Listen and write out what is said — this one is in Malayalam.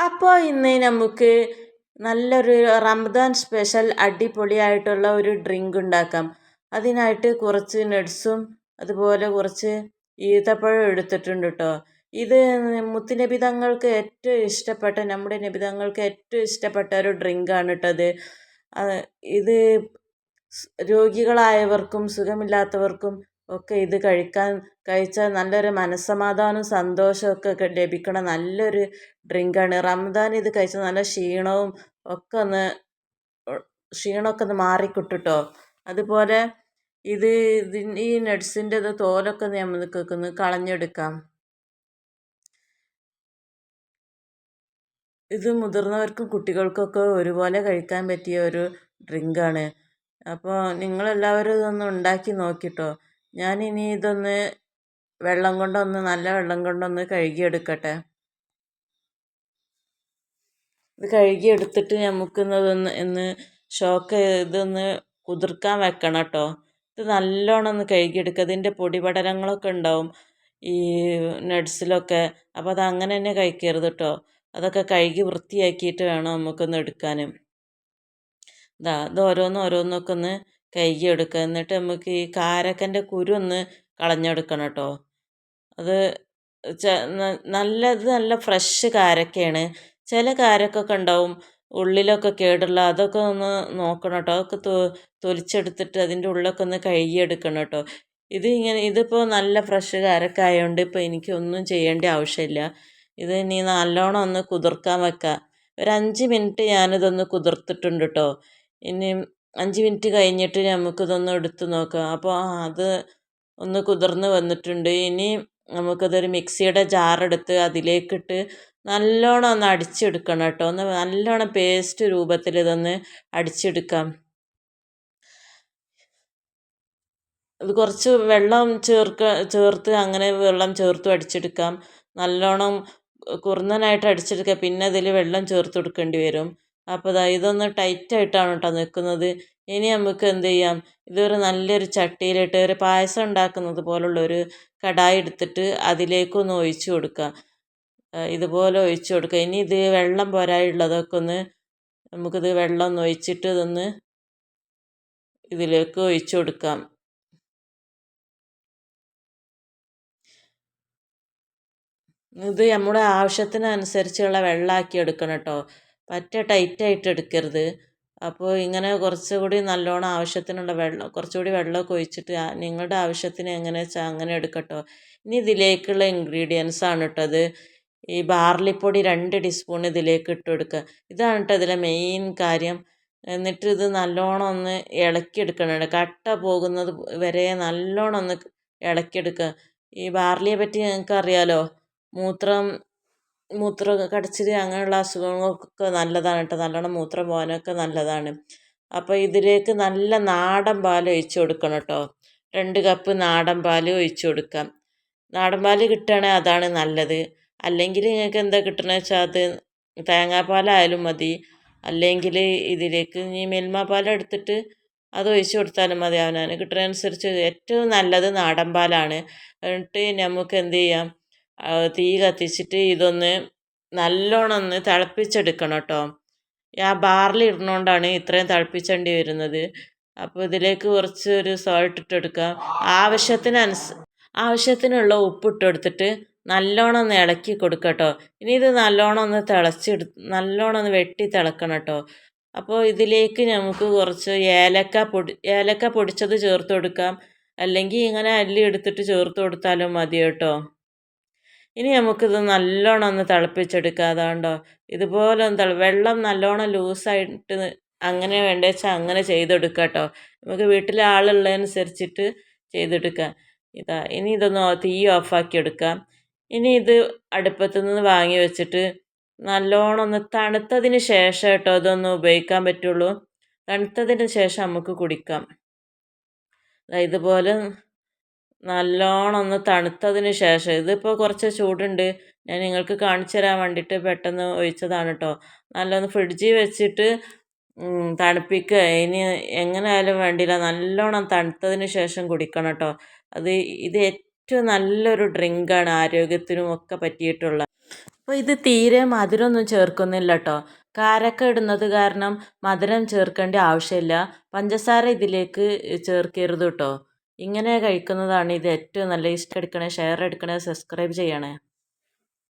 അപ്പോൾ ഇന്ന് നമുക്ക് നല്ലൊരു റംദാൻ സ്പെഷ്യൽ അടിപൊളിയായിട്ടുള്ള ഒരു ഡ്രിങ്ക് ഉണ്ടാക്കാം. അതിനായിട്ട് കുറച്ച് നട്ട്സും അതുപോലെ കുറച്ച് ഈത്തപ്പഴം എടുത്തിട്ടുണ്ട് കേട്ടോ. ഇത് മുത്തുനബി തങ്ങൾക്ക് ഏറ്റവും ഇഷ്ടപ്പെട്ട, നമ്മുടെ നബി തങ്ങൾക്ക് ഏറ്റവും ഇഷ്ടപ്പെട്ട ഒരു ഡ്രിങ്കാണ് കേട്ടത്. ഇത് രോഗികളായവർക്കും സുഖമില്ലാത്തവർക്കും ഒക്കെ ഇത് കഴിച്ചാൽ നല്ലൊരു മനസ്സമാധാനവും സന്തോഷമൊക്കെ ലഭിക്കണ നല്ലൊരു ഡ്രിങ്കാണ്. റംദാൻ ഇത് കഴിച്ചാൽ നല്ല ക്ഷീണമൊക്കെ ഒന്ന് മാറിക്കിട്ടുട്ടോ. അതുപോലെ ഈ നട്ട്സിൻ്റെ തോലൊക്കെ നമുക്കൊന്ന് കളഞ്ഞെടുക്കാം. ഇത് മുതിർന്നവർക്കും കുട്ടികൾക്കൊക്കെ ഒരുപോലെ കഴിക്കാൻ പറ്റിയ ഒരു ഡ്രിങ്കാണ്. അപ്പോൾ നിങ്ങളെല്ലാവരും ഇതൊന്ന് ഉണ്ടാക്കി നോക്കിട്ടോ. ഞാനിനി ഇതൊന്ന് നല്ല വെള്ളം കൊണ്ടൊന്ന് കഴുകിയെടുക്കട്ടെ. ഇത് കഴുകിയെടുത്തിട്ട് നമുക്കിതൊന്ന് ഇതൊന്ന് കുതിർക്കാൻ വെക്കണം കേട്ടോ. ഇത് നല്ലോണം ഒന്ന് കഴുകിയെടുക്കുക. ഇതിൻ്റെ പൊടിപടലങ്ങളൊക്കെ ഉണ്ടാവും ഈ നട്ട്സിലൊക്കെ. അപ്പോൾ അത് അങ്ങനെ തന്നെ കഴിക്കരുത് കേട്ടോ. അതൊക്കെ കഴുകി വൃത്തിയാക്കിയിട്ട് വേണം നമുക്കൊന്ന് എടുക്കാൻ. ഇത് ഓരോന്നൊക്കെ ഒന്ന് കഴുകിയെടുക്കുക. എന്നിട്ട് നമുക്ക് ഈ കാരക്കൻ്റെ കുരു ഒന്ന് കളഞ്ഞെടുക്കണം കേട്ടോ. അത് നല്ല ഫ്രഷ് കാരക്കയാണ്. ചില കാരക്കൊക്കെ ഉണ്ടാവും ഉള്ളിലൊക്കെ കേടുള്ള, അതൊക്കെ ഒന്ന് നോക്കണം കേട്ടോ. അതൊക്കെ തൊലിച്ചെടുത്തിട്ട് അതിൻ്റെ ഉള്ളൊക്കെ ഒന്ന് കഴുകിയെടുക്കണം കേട്ടോ. ഇതിപ്പോൾ നല്ല ഫ്രഷ് കാരക്ക ആയതുകൊണ്ട് ഇപ്പോൾ എനിക്കൊന്നും ചെയ്യേണ്ട ആവശ്യമില്ല. ഇത് ഇനി നല്ലോണം ഒന്ന് കുതിർക്കാൻ വെക്കാം. ഒരു 5 മിനിറ്റ് ഞാനിതൊന്ന് കുതിർത്തിട്ടുണ്ട് കേട്ടോ. ഇനി 5 മിനിറ്റ് കഴിഞ്ഞിട്ട് നമുക്കിതൊന്ന് എടുത്ത് നോക്കാം. അപ്പോൾ അത് ഒന്ന് കുതിർന്ന് വന്നിട്ടുണ്ട്. ഇനി നമുക്കതൊരു മിക്സിയുടെ ജാറെടുത്ത് അതിലേക്കിട്ട് നല്ലോണം ഒന്ന് അടിച്ചെടുക്കണം കേട്ടോ. നല്ലോണം പേസ്റ്റ് രൂപത്തിൽ ഇതൊന്ന് അടിച്ചെടുക്കാം. ഇത് കുറച്ച് വെള്ളം ചേർത്ത് അങ്ങനെ വെള്ളം ചേർത്ത് അടിച്ചെടുക്കാം. നല്ലോണം കുറുന്നനായിട്ട് അടിച്ചെടുക്കുക. പിന്നെ അതിൽ വെള്ളം ചേർത്ത് കൊടുക്കേണ്ടി വരും. അപ്പോൾ ഇതൊന്ന് ടൈറ്റായിട്ടാണ് കേട്ടോ നിൽക്കുന്നത്. ഇനി നമുക്ക് എന്ത് ചെയ്യാം, ഇതൊരു നല്ലൊരു ചട്ടിയിലിട്ട് ഒരു പായസം ഉണ്ടാക്കുന്നത് പോലുള്ളൊരു കടായി എടുത്തിട്ട് അതിലേക്കൊന്ന് ഒഴിച്ചു കൊടുക്കുക. ഇതുപോലെ ഒഴിച്ചു കൊടുക്കുക. ഇനി ഇത് വെള്ളം പോരായുള്ളതൊക്കെ നമുക്കിത് വെള്ളം ഒന്ന് ഒഴിച്ചിട്ട് ഇതിലേക്ക് ഒഴിച്ചു കൊടുക്കാം. ഇത് നമ്മുടെ ആവശ്യത്തിനനുസരിച്ചുള്ള വെള്ളമാക്കി എടുക്കണം കേട്ടോ. പറ്റ ടൈറ്റായിട്ട് എടുക്കരുത്. അപ്പോൾ ഇങ്ങനെ കുറച്ചുകൂടി നല്ലോണം ആവശ്യത്തിനുള്ള കുറച്ചുകൂടി വെള്ളമൊക്കെ ഒഴിച്ചിട്ട് നിങ്ങളുടെ ആവശ്യത്തിന് എങ്ങനെ വെച്ചാൽ അങ്ങനെ എടുക്കട്ടോ. ഇനി ഇതിലേക്കുള്ള ഇൻഗ്രീഡിയൻസ് ആണ് കേട്ടത്. ഈ ബാർലിപ്പൊടി 2 ടീസ്പൂൺ ഇതിലേക്ക് ഇട്ട് കൊടുക്കുക. ഇതാണ് കേട്ടോ ഇതിലെ മെയിൻ കാര്യം. എന്നിട്ട് ഇത് നല്ലോണം ഒന്ന് ഇളക്കിയെടുക്കണം. കട്ട പോകുന്നത് വരെ നല്ലോണം ഒന്ന് ഇളക്കിയെടുക്കുക. ഈ ബാർലിയെ പറ്റി നിങ്ങൾക്ക് അറിയാലോ, മൂത്രം കടച്ചിൽ അങ്ങനെയുള്ള അസുഖങ്ങൾക്കൊക്കെ നല്ലതാണ് കേട്ടോ. നല്ലോണം മൂത്രം പോകാനൊക്കെ നല്ലതാണ്. അപ്പോൾ ഇതിലേക്ക് നല്ല നാടൻ പാൽ ഒഴിച്ച് കൊടുക്കണം കേട്ടോ. 2 കപ്പ് നാടൻ പാൽ ഒഴിച്ച് കൊടുക്കാം. നാടൻ പാൽ കിട്ടുകയാണെങ്കിൽ അതാണ് നല്ലത്. അല്ലെങ്കിൽ നിങ്ങൾക്ക് എന്താ കിട്ടണമെന്ന് വെച്ചാൽ അത് തേങ്ങാപ്പാലായാലും മതി. അല്ലെങ്കിൽ ഇതിലേക്ക് ഈ മിൽമ പാൽ എടുത്തിട്ട് അത് ഒഴിച്ച് കൊടുത്താലും മതി. അവനവന് കിട്ടുന്നതനുസരിച്ച് ഏറ്റവും നല്ലത് നാടൻ പാലാണ്. എന്നിട്ട് നമുക്ക് എന്ത് ചെയ്യാം, തീ കത്തിച്ചിട്ട് ഇതൊന്ന് നല്ലോണം ഒന്ന് തിളപ്പിച്ചെടുക്കണം കേട്ടോ. ആ ബാർലി ഇടുന്നതുകൊണ്ടാണ് ഇത്രയും തിളപ്പിച്ചേണ്ടി വരുന്നത്. അപ്പോൾ ഇതിലേക്ക് കുറച്ച് ഒരു സോൾട്ട് ഇട്ടെടുക്കാം. ആവശ്യത്തിനുള്ള ഉപ്പിട്ട് കൊടുത്തിട്ട് നല്ലോണം ഒന്ന് ഇളക്കി കൊടുക്കുക കേട്ടോ. ഇനി ഇത് നല്ലോണം ഒന്ന് നല്ലോണം ഒന്ന് വെട്ടി തിളക്കണം കേട്ടോ. അപ്പോൾ ഇതിലേക്ക് നമുക്ക് കുറച്ച് ഏലക്ക പൊടിച്ചത് ചേർത്ത് കൊടുക്കാം. അല്ലെങ്കിൽ ഇങ്ങനെ അല്ലി എടുത്തിട്ട് ചേർത്ത് കൊടുത്താലും മതി കേട്ടോ. ഇനി നമുക്കിത് നല്ലോണം ഒന്ന് തിളപ്പിച്ചെടുക്കാം. അതാണ്ടോ ഇതുപോലെ ഒന്ന് വെള്ളം നല്ലോണം ലൂസായിട്ട് അങ്ങനെ വേണ്ട വെച്ചാൽ അങ്ങനെ ചെയ്തെടുക്കുക കേട്ടോ. നമുക്ക് വീട്ടിലെ ആളുള്ളതനുസരിച്ചിട്ട് ചെയ്തെടുക്കാം. ഇനി ഇതൊന്ന് തീ ഓഫാക്കി എടുക്കാം. ഇനി ഇത് അടുപ്പത്തു നിന്ന് വാങ്ങി വെച്ചിട്ട് നല്ലോണം ഒന്ന് തണുത്തതിന് ശേഷം കേട്ടോ ഇതൊന്ന് ഉപയോഗിക്കാൻ പറ്റുള്ളൂ. തണുത്തതിന് ശേഷം നമുക്ക് കുടിക്കാം. ഇതുപോലെ നല്ലോണം ഒന്ന് തണുത്തതിന് ശേഷം, ഇതിപ്പോൾ കുറച്ച് ചൂടുണ്ട്, ഞാൻ നിങ്ങൾക്ക് കാണിച്ചു തരാൻ വേണ്ടിയിട്ട് പെട്ടെന്ന് ഒഴിച്ചതാണ് കേട്ടോ. നല്ലൊന്ന് ഫ്രിഡ്ജിൽ വെച്ചിട്ട് തണുപ്പിക്കുക. ഇനി എങ്ങനെയായാലും വേണ്ടില്ല, നല്ലോണം തണുത്തതിന് ശേഷം കുടിക്കണം കേട്ടോ. ഇത് ഏറ്റവും നല്ലൊരു ഡ്രിങ്കാണ്, ആരോഗ്യത്തിനും ഒക്കെ പറ്റിയിട്ടുള്ള. അപ്പോൾ ഇത് തീരെ മധുരമൊന്നും ചേർക്കുന്നില്ല കേട്ടോ. കാരക്ക ഇടുന്നത് കാരണം മധുരം ചേർക്കേണ്ട ആവശ്യമില്ല. പഞ്ചസാര ഇതിലേക്ക് ചേർക്കരുത് കേട്ടോ. ഇങ്ങനെ കഴിക്കുന്നതാണ് ഇത് ഏറ്റവും നല്ല. ഇഷ്ടം എടുക്കണേ, ഷെയർ എടുക്കണേ, സബ്സ്ക്രൈബ് ചെയ്യണേ.